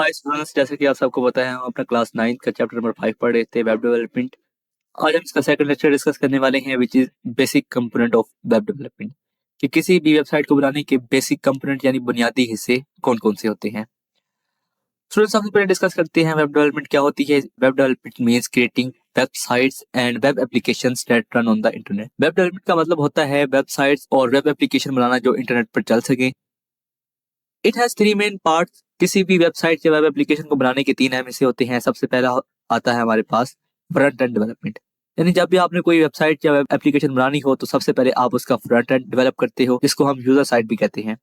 Hi students, जैसे कि आप सबको पता है हम अपना क्लास 9 का चैप्टर नंबर 5 पढ़ रहे थे, वेब डेवलपमेंट। आज हम इसका सेकंड लेक्चर डिस्कस करने वाले हैं, which is basic component of web development. कि किसी भी वेबसाइट को बनाने के बेसिक कंपोनेंट यानी बुनियादी हिस्से कौन कौन से होते हैं। स्टूडेंट्स, सबसे पहले डिस्कस करते हैं वेब डेवलपमेंट क्या होती है। Web development means creating websites and web applications that run on the internet. Web development का मतलब होता है वेबसाइट्स और वेब एप्लीकेशन बनाना जो इंटरनेट पर चल सके। It has three main parts. किसी भी वेबसाइट या वेब एप्लीकेशन को बनाने के तीन अहम हिस्से होते हैं। सबसे पहला आता है हमारे पास फ्रंट एंड डेवलपमेंट, यानी जब भी आपने कोई वेबसाइट या वेब एप्लीकेशन बनानी हो तो सबसे पहले आप उसका फ्रंट एंड डेवलप करते हो, जिसको हम यूजर साइड भी कहते हैं।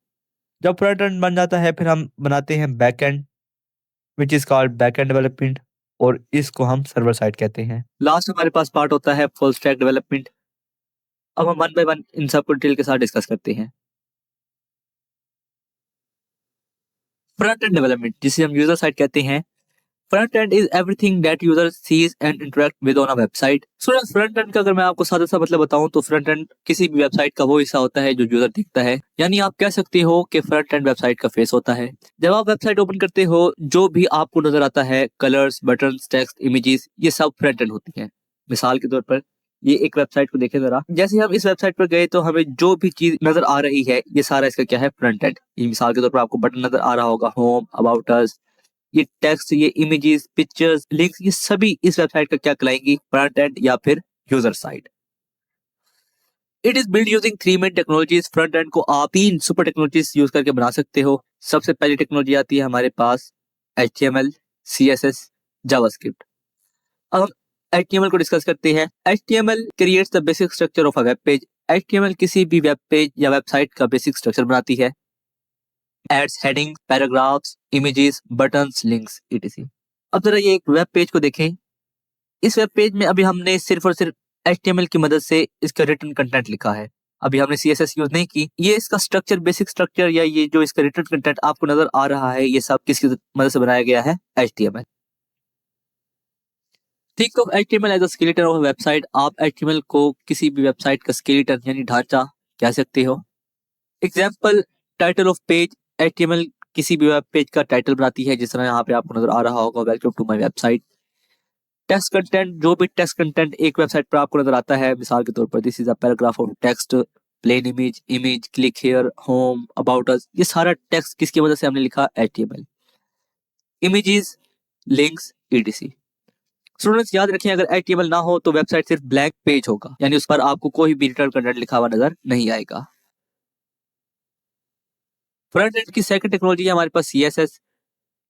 जब फ्रंट एंड बन जाता है फिर हम बनाते हैं back and, which is called back and development, और इसको हम सर्वर साइड कहते हैं। लास्ट हमारे पास पार्ट होता है फुल स्टैक डेवलपमेंट। अब हम वन बाय वन इन सबको डिटेल के साथ डिस्कस करते हैं। फ्रंट एंड डेवलपमेंट, जिसे हम यूजर साइड कहते हैं। Front end is everything that user sees and interact with on a website. So front end का अगर मैं आपको सादा सा मतलब बताऊं तो फ्रंट एंड किसी भी वेबसाइट का वो हिस्सा होता है जो यूजर दिखता है, यानी आप कह सकते हो कि फ्रंट एंड वेबसाइट का फेस होता है। जब आप वेबसाइट ओपन करते हो जो भी आपको नजर आता है, कलर्स, बटन्स, टेक्स्ट, इमेजेस, ये सब फ्रंट एंड होती हैं। मिसाल के तौर पर ये एक वेबसाइट को देखें जरा। जैसे हम इस वेबसाइट पर गए तो हमें जो भी चीज नजर आ रही है ये सारा इसका क्या है, फ्रंट एंड। ये मिसाल के तौर पर आपको बटन नजर आ रहा होगा, होम, अबाउट अस, ये टेक्स्ट, ये इमेजेस, पिक्चर्स, लिंक्स, ये सभी इस वेबसाइट का क्या कहलाएंगी, फ्रंट एंड या फिर user side. It is build using three main technologies. Front end को आप तीन सुपर टेक्नोलॉजीज यूज करके बना सकते हो। सबसे पहली टेक्नोलॉजी आती है हमारे पास HTML, CSS, जावास्क्रिप्ट। अब हम HTML को डिस्कस करते हैं। HTML creates the basic structure of a web page. HTML किसी भी वेब पेज या वेबसाइट का बेसिक स्ट्रक्चर बनाती है। Ads, heading, paragraphs, images, buttons, links, etc। अब जरा ये एक वेब पेज को देखें। इस वेब पेज में अभी हमने सिर्फ और सिर्फ HTML की मदद से इसका रिटर्न कंटेंट लिखा है। अभी हमने CSS यूज नहीं की। ये इसका स्ट्रक्चर, बेसिक स्ट्रक्चर, या ये जो इसका रिटर्न कंटेंट आपको नजर आ रहा है, ये सब किसकी मदद से बनाया गया है, HTML। Think of HTML as a skeleton of website. आप HTML को किसी भी वेबसाइट का स्केलेटन यानी ढांचा कह सकते हो। Example, title of page. HTML किसी भी वेब पेज का टाइटल बनाती है, जिस तरह यहाँ पे आपको नजर आ रहा होगा, welcome to my website. Text content, जो भी टेक्स्ट कंटेंट एक वेबसाइट पर आपको नजर आता है, मिसाल के तौर पर this is a paragraph of text, plain image, image, click here, home, about us, ये सारा टेक्स्ट किसकी वजह से हमने लिखा, HTML। Images, links, etc। Students याद रखें, अगर HTML ना हो तो वेबसाइट सिर्फ ब्लैंक पेज होगा, यानी उस पर आपको कोई भी रिटर्न कंटेंट लिखा हुआ नजर नहीं आएगा। फ्रंट एंड की सेकंड टेक्नोलॉजी है हमारे पास CSS,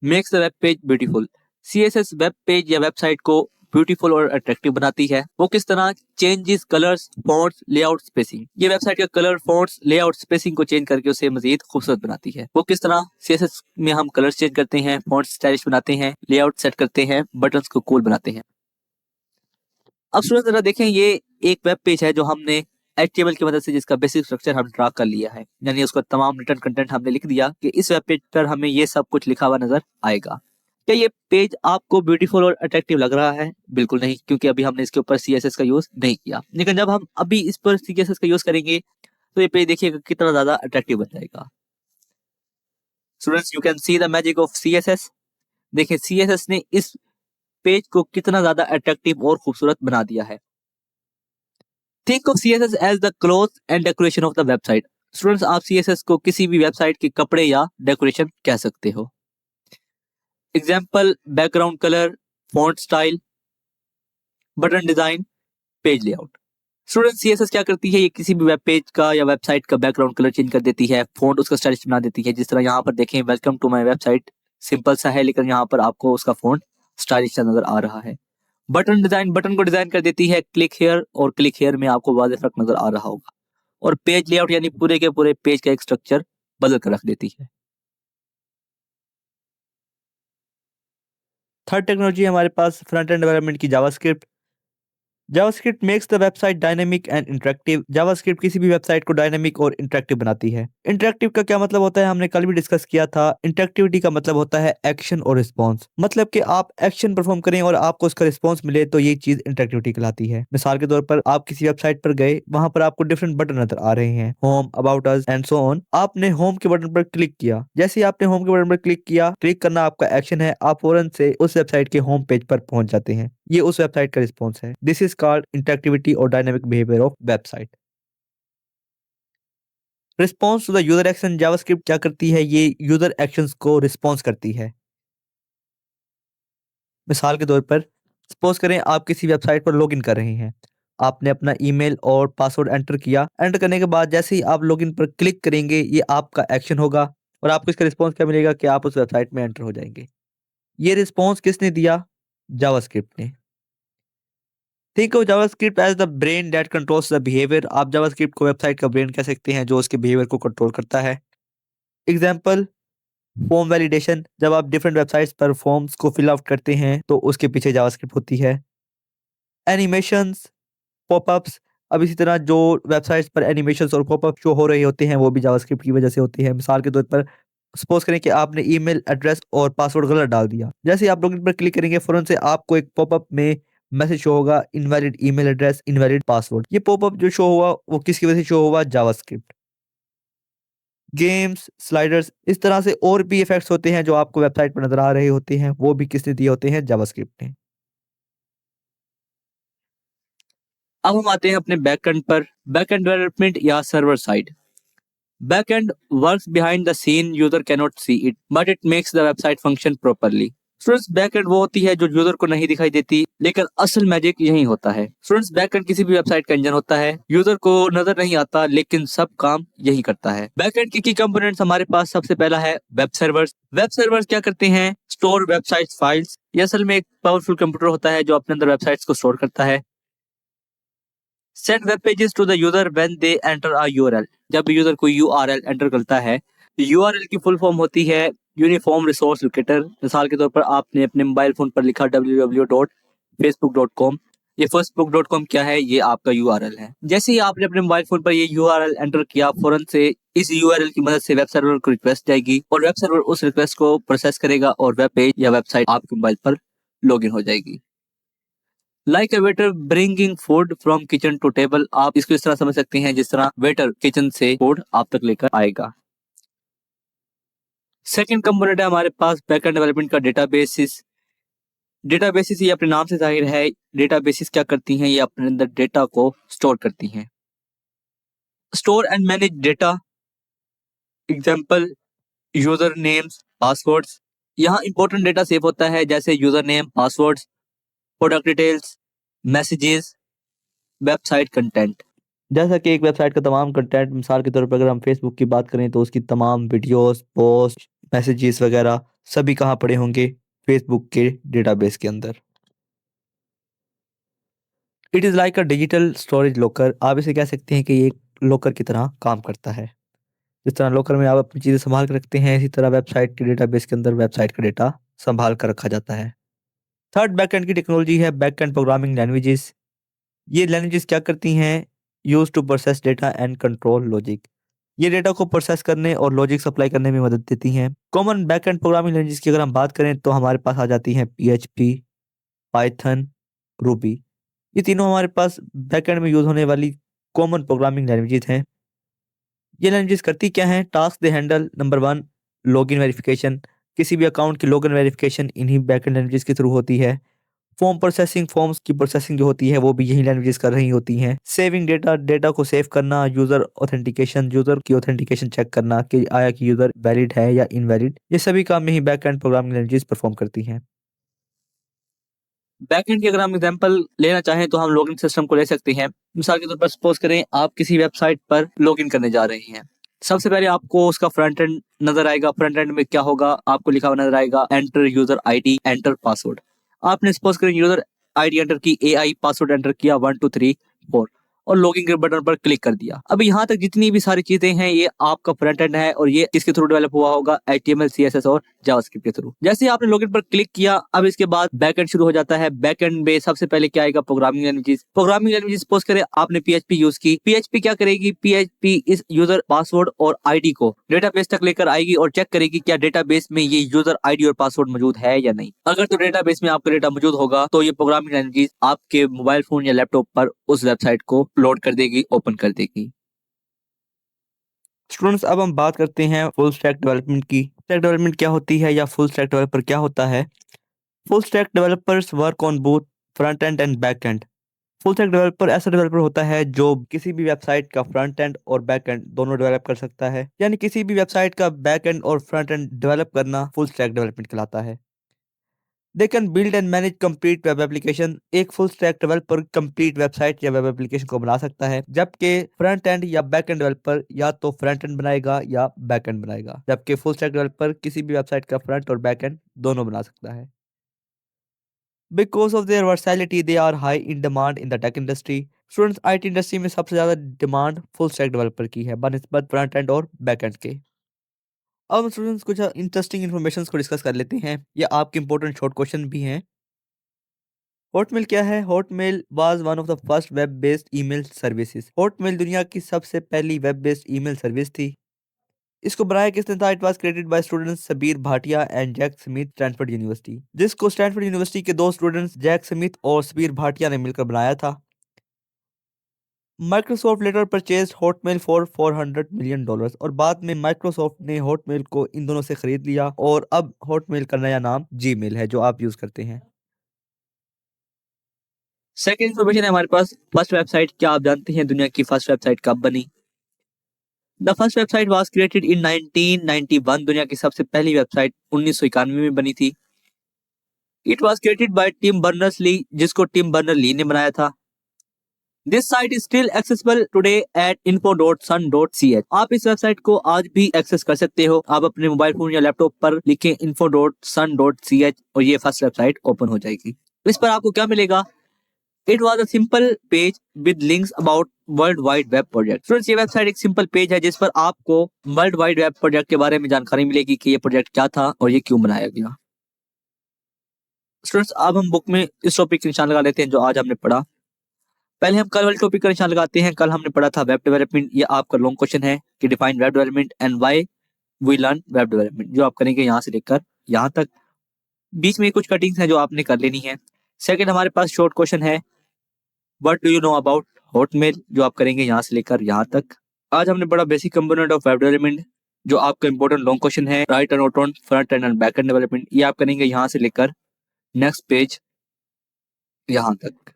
makes the web page beautiful. CSS web page या वेबसाइट को ब्यूटीफुल और अट्रैक्टिव बनाती है। वो किस तरह, changes colours, fonts, layout, spacing. ये वेबसाइट का कलर, फॉन्ट्स, लेआउट, स्पेसिंग को चेंज करके उसे मजीद खूबसूरत बनाती है। वो किस तरह, CSS में हम कलर्स चेंज करते हैं, फॉन्ट्स स्टाइलिश बनाते हैं, लेआउट सेट करते हैं, बटन्स को कूल बनाते हैं। अब स्टूडेंट जरा देखें, ये एक वेब पेज है जो हमने HTML की मदद से, जिसका बेसिक स्ट्रक्चर हमने ड्रा कर लिया है, यानी उसका तमाम रिटर्न कंटेंट हमने लिख दिया कि इस वेब पेज पर हमें ये सब कुछ लिखा हुआ नजर आएगा। क्या ये पेज आपको ब्यूटीफुल और अट्रैक्टिव लग रहा है? बिल्कुल नहीं, क्योंकि अभी हमने इसके ऊपर CSS का यूज नहीं किया। लेकिन जब हम अभी इस पर CSS का यूज करेंगे तो ये पेज देखिएगा कितना ज्यादा अट्रैक्टिव बन जाएगा। Students, you can see the magic of CSS। देखिए CSS ने इस पेज को कितना ज्यादा अट्रैक्टिव और खूबसूरत बना दिया है। Think of CSS as the cloth and decoration of the website. Students, आप CSS को किसी भी वेबसाइट के कपड़े या डेकोरेशन कह सकते हो। Example, background colour, font style, button design, page layout. Student CSS क्या करती है, ये किसी भी वेब पेज का या वेबसाइट का बैकग्राउंड कलर चेंज कर देती है, फॉन्ट उसका स्टाइलिश बना देती है। जिस तरह यहाँ पर देखें, welcome to my website simple सा है, लेकिन यहाँ पर आपको उसका फॉन्ट स्टाइलिश नजर आ रहा है। बटन डिजाइन, बटन को डिजाइन कर देती है, क्लिक हेयर और क्लिक हेयर में आपको वाज़ेह फर्क नजर आ रहा होगा। और पेज लेआउट यानी पूरे के पूरे पेज का एक स्ट्रक्चर बदल कर रख देती है। थर्ड टेक्नोलॉजी हमारे पास फ्रंट एंड डेवलपमेंट की, JavaScript. JavaScript makes the website dynamic and interactive. JavaScript किसी भी वेबसाइट को डायनेमिक और इंटरेक्टिव बनाती है। इंटरेक्टिव का क्या मतलब होता है, हमने कल भी डिस्कस किया था। इंटरेक्टिविटी का मतलब होता है एक्शन और रिस्पॉन्स, मतलब कि आप एक्शन परफॉर्म करें और आपको उसका रिस्पॉन्स मिले, तो ये चीज इंटरेक्टिविटी कहलाती है। मिसाल के तौर पर आप किसी वेबसाइट पर गए, वहां पर आपको डिफरेंट बटन नजर आ रहे हैं, home, about us and so on. आपने होम के बटन पर क्लिक किया। जैसे ही आपने होम के बटन पर क्लिक किया, क्लिक करना आपका एक्शन है, आप फौरन से उस वेबसाइट के होम पेज पर पहुंच जाते हैं। ये उस वेबसाइट का रिस्पॉन्स है। दिस इज कॉल्ड इंटरेक्टिविटी और dynamic behaviour of website. Response to the user action. JavaScript क्या करती है, ये यूजर एक्शंस को रिस्पॉन्स करती है। मिसाल के तौर पर सपोज करें आप किसी वेबसाइट पर लॉगिन कर रहे हैं। आपने अपना ईमेल और पासवर्ड एंटर किया। एंटर करने के बाद जैसे ही आप लॉगिन पर क्लिक करेंगे, ये आपका एक्शन होगा और आपको इसका रिस्पॉन्स क्या मिलेगा कि आप उस वेबसाइट में एंटर हो जाएंगे। ये रिस्पॉन्स किसने दिया? जावास्क्रिप्ट ने। Think of JavaScript as the brain that controls the behaviour. आप जावास्क्रिप्ट को वेबसाइट का ब्रेन कह सकते हैं, जो उसके बिहेवियर को कंट्रोल करता है। Example, form validation. जब आप डिफरेंट वेबसाइट्स पर फॉर्म्स को फिल आउट करते हैं, तो उसके पीछे जावास्क्रिप्ट होती है। Animations, popups. अब इसी तरह जो वेबसाइट्स पर एनिमेशंस और पॉपअप शो हो रहे होते हैं, वो भी जावास्क्रिप्ट की वजह से होती है। मिसाल के तौर पर सपोज करें कि आपने ईमेल एड्रेस और पासवर्ड गलत डाल दिया। जैसे ही आप लॉगिन पर क्लिक करेंगे, फौरन से आपको एक पॉपअप में मैसेज शो होगा, invalid email address, invalid password. ये पॉपअप जो शो हुआ, वो किसकी वजह से शो हुआ? जावास्क्रिप्ट। गेम्स, स्लाइडर्स, इस तरह से और भी इफेक्ट्स होते हैं जो आपको वेबसाइट पर नजर आ रहे होते हैं, वो भी किसने दिए होते हैं? जावास्क्रिप्ट ने। अब हम आते हैं अपने बैकएंड पर। बैकएंड डेवलपमेंट या server side. Backend works behind the scene, user cannot see it, but it makes the website function properly. Students, backend वो होती है जो यूजर को नहीं दिखाई देती, लेकिन असल मैजिक यही होता है। स्टूडेंट्स, बैकएंड किसी भी वेबसाइट का इंजन होता है। यूजर को नजर नहीं आता, लेकिन सब काम यही करता है। बैकएंड की कंपोनेंट्स हमारे पास सबसे पहला है वेब सर्वर्स। वेब सर्वर्स क्या करते हैं? Store website files. ये असल में एक पावरफुल कंप्यूटर होता है जो अपने अंदर वेबसाइट्स को स्टोर करता है। Send web pages to the user when they enter a URL. जब यूजर कोई यूआरएल एंटर करता है, यूआरएल की फुल फॉर्म होती है यूनिफॉर्म रिसोर्स लोकेटर। मिसाल के तौर पर आपने अपने मोबाइल फोन पर लिखा www.facebook.com। ये facebook.com क्या है? ये आपका यूआरएल है। जैसे ही आपने अपने मोबाइल फोन पर ये यूआरएल एंटर किया, फौरन से इस यूआरएल की मदद से वेब सर्वर को रिक्वेस्ट जाएगी और वेब सर्वर उस रिक्वेस्ट को प्रोसेस करेगा और वेब पेज या वेबसाइट आपके मोबाइल पर लॉगिन हो जाएगी। Like a waiter bringing food from kitchen to table. आप इसको इस तरह समझ सकते हैं जिस तरह वेटर किचन से फूड आप तक लेकर आएगा। सेकंड कंपोनेंट है हमारे पास बैकएंड डेवलपमेंट का डेटाबेसिस। डेटाबेसिस ये अपने नाम से जाहिर है। डेटाबेसिस क्या करती हैं? ये अपने अंदर डेटा को स्टोर करती हैं। Store and manage data. Example, user names, passwords. यहाँ इंपॉर्टेंट डेटा सेव होता है, जैसे user name, passwords, product details, messages, website content. जैसा कि एक वेबसाइट का तमाम कंटेंट, मिसाल के तौर पर अगर हम फेसबुक की बात करें, तो उसकी तमाम वीडियोस, पोस्ट, मैसेजेस वगैरह सभी कहाँ पड़े होंगे? फेसबुक के डेटाबेस के अंदर। It is like a digital storage locker. आप इसे कह सकते हैं कि ये एक लॉकर की तरह काम करता है। जिस तरह लॉकर में आप अपनी चीज़ें संभाल कर रखते हैं, इसी तरह वेबसाइट के डेटाबेस के अंदर वेबसाइट का डेटा संभाल कर रखा जाता है। थर्ड बैकएंड की टेक्नोलॉजी है बैकएंड प्रोग्रामिंग लैंग्वेजेस। ये लैंग्वेजेस क्या करती हैं? Use to process data and control logic. ये डेटा को प्रोसेस करने और लॉजिक सप्लाई करने में मदद देती हैं। कॉमन बैकएंड प्रोग्रामिंग लैंग्वेजेस की अगर हम बात करें, तो हमारे पास आ जाती हैं PHP, पाइथन, रूबी। ये तीनों हमारे पास बैकएंड में यूज होने वाली कॉमन प्रोग्रामिंग लैंग्वेजेस हैं। ये लैंग्वेजेस करती क्या हैं? Task they handle, number 1, login verification. किसी भी अकाउंट की लॉगिन वेरिफिकेशन इन्हीं बैकएंड लैंग्वेजेस के थ्रू होती है। फॉर्म प्रोसेसिंग, फॉर्म्स की प्रोसेसिंग जो होती है, वो भी यही लैंग्वेजेस कर रही होती हैं। सेविंग डेटा, डेटा को सेव करना। यूजर ऑथेंटिकेशन, यूजर की ऑथेंटिकेशन चेक करना कि आया कि यूजर वैलिड है या इनवैलिड। ये सभी काम में ही बैकएंड प्रोग्रामिंग लैंग्वेजेस परफॉर्म करती हैं। बैकएंड की अगर हम एग्जांपल लेना चाहें, तो हम लॉगिन सिस्टम को ले सकते हैं। मिसाल के तौर पर सपोज करें आप किसी वेबसाइट पर लॉगिन करने जा रहे हैं। सबसे पहले आपको उसका फ्रंट एंड नजर आएगा। फ्रंट एंड में क्या होगा? आपको लिखा हुआ नजर आएगा enter user ID, enter password. आपने सपोज करें यूजर आईडी एंटर की, AI पासवर्ड एंटर किया 1 2 3 4। और लॉगिन के बटन पर क्लिक कर दिया। अब यहाँ तक जितनी भी सारी चीजें हैं ये आपका फ्रंट एंड है और ये किसके थ्रू डेवलप हुआ होगा, HTML, CSS और जावास्क्रिप्ट के थ्रू। जैसे ही आपने लॉगिन पर क्लिक किया, अब इसके बाद बैक एंड शुरू हो जाता है। बैक एंड में सबसे पहले क्या आएगा, programming languages. Programming languages suppose करें आपने PHP यूज की, PHP क्या करेगी, PHP इस यूजर पासवर्ड और ID को डेटाबेस तक लेकर आएगी और चेक करेगी क्या डेटाबेस में ये यूजर ID और पासवर्ड मौजूद है या नहीं। अगर तो डेटाबेस में आपका डेटा मौजूद होगा तो ये प्रोग्रामिंग लैंग्वेज आपके मोबाइल फोन या लैपटॉप पर उस वेबसाइट को लोड कर देगी, ओपन कर देगी। स्टूडेंट्स, अब हम बात करते हैं फुल स्टैक डेवलपमेंट की। स्टैक डेवलपमेंट क्या होती है या फुल स्टैक डेवलपर क्या होता है। Full stack developers work on both front end and back end. Full stack developer ऐसा डेवलपर होता है जो किसी भी वेबसाइट का फ्रंट एंड और बैक एंड दोनों डेवलप कर सकता है, यानी किसी भी वेबसाइट का बैक एंड और फ्रंट एंड डेवलप करना फुल स्टैक डेवलपमेंट कहलाता है। They can build and manage complete web application. एक full stack developer complete website या वेब एप्लीकेशन को बना सकता है, जबकि फ्रंट एंड या बैक एंड डेवलपर या तो फ्रंट एंड बनाएगा या बैक एंड बनाएगा, जबकि फुल स्टैक डेवलपर किसी भी वेबसाइट का फ्रंट और बैक एंड दोनों बना सकता है। Because of their versatility they are high in demand in the tech industry. Students, IT industry में सबसे ज्यादा डिमांड फुल स्टैक डेवलपर की है बनिस्बत फ्रंट एंड और बैक एंड के। अब स्टूडेंट्स कुछ इंटरेस्टिंग इन्फॉर्मेशन को डिस्कस कर लेते हैं, ये आपके इंपॉर्टेंट शॉर्ट क्वेश्चन भी हैं। हॉटमेल क्या है। Hotmail was one of the first web based email services. Hotmail दुनिया की सबसे पहली वेब बेस्ड ईमेल सर्विस थी। इसको बनाया किसने था। It was created by students Sabeer Bhatia and Jack Smith, Stanford University, जिसको स्टैनफोर्ड यूनिवर्सिटी के दो स्टूडेंट्स जैक स्मिथ और सबीर भाटिया ने मिलकर बनाया था। Microsoft later purchased Hotmail for $400 million और बाद में माइक्रोसॉफ्ट ने हॉटमेल को इन दोनों से खरीद लिया और अब हॉटमेल का नया नाम जीमेल है जो आप यूज करते हैं। सेकेंड इन्फॉर्मेशन है हमारे पास, फर्स्ट वेबसाइट। क्या आप जानते हैं दुनिया की फर्स्ट वेबसाइट कब बनी। The first website was created in 1991। दुनिया की सबसे पहली वेबसाइट 1991 में बनी थी। It was created by Tim Berners Lee, जिसको टिम बर्नर ली ने बनाया था। This site is still accessible today at info.sun.ch। आप इस वेबसाइट को आज भी एक्सेस कर सकते हो। आप अपने मोबाइल फोन या लैपटॉप पर लिखें info.sun.ch और ये फर्स्ट वेबसाइट ओपन हो जाएगी। इस पर आपको क्या मिलेगा। It was a simple page with links about world wide web project. Friends, ये वेबसाइट एक सिंपल पेज है जिस पर आपको वर्ल्ड वाइड वेब प्रोजेक्ट के बारे में जानकारी मिलेगी कि ये प्रोजेक्ट क्या था और ये क्यों बनाया गया। स्टूडेंट्स, अब हम बुक में इस टॉपिक का निशान लगा लेते हैं जो आज हमने पढ़ा। पहले हम कल वाले टॉपिक का निशान लगाते हैं। कल हमने पढ़ा था वेब डेवलपमेंट। ये आपका लॉन्ग क्वेश्चन है कि define web development and why we learn web development, जो आप करेंगे यहाँ से लेकर यहाँ तक। बीच में कुछ कटिंग्स हैं जो आपने कर लेनी है। सेकंड, हमारे पास शॉर्ट क्वेश्चन है what do you know about Hotmail, जो आप करेंगे यहाँ से लेकर यहाँ तक। आज हमने बड़ा basic component of web development, जो आपका इंपॉर्टेंट लॉन्ग क्वेश्चन है right and on front end back and development, ये आप करेंगे यहाँ से लेकर नेक्स्ट पेज यहाँ तक।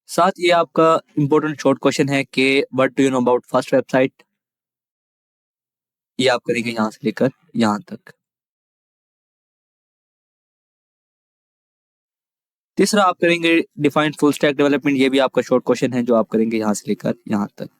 साथ ये आपका इंपॉर्टेंट शॉर्ट क्वेश्चन है कि what do you know about first website, ये आप करेंगे यहाँ से लेकर यहाँ तक। तीसरा आप करेंगे डिफाइन फुल स्टैक डेवलपमेंट, ये भी आपका शॉर्ट क्वेश्चन है जो आप करेंगे यहाँ से लेकर यहाँ तक।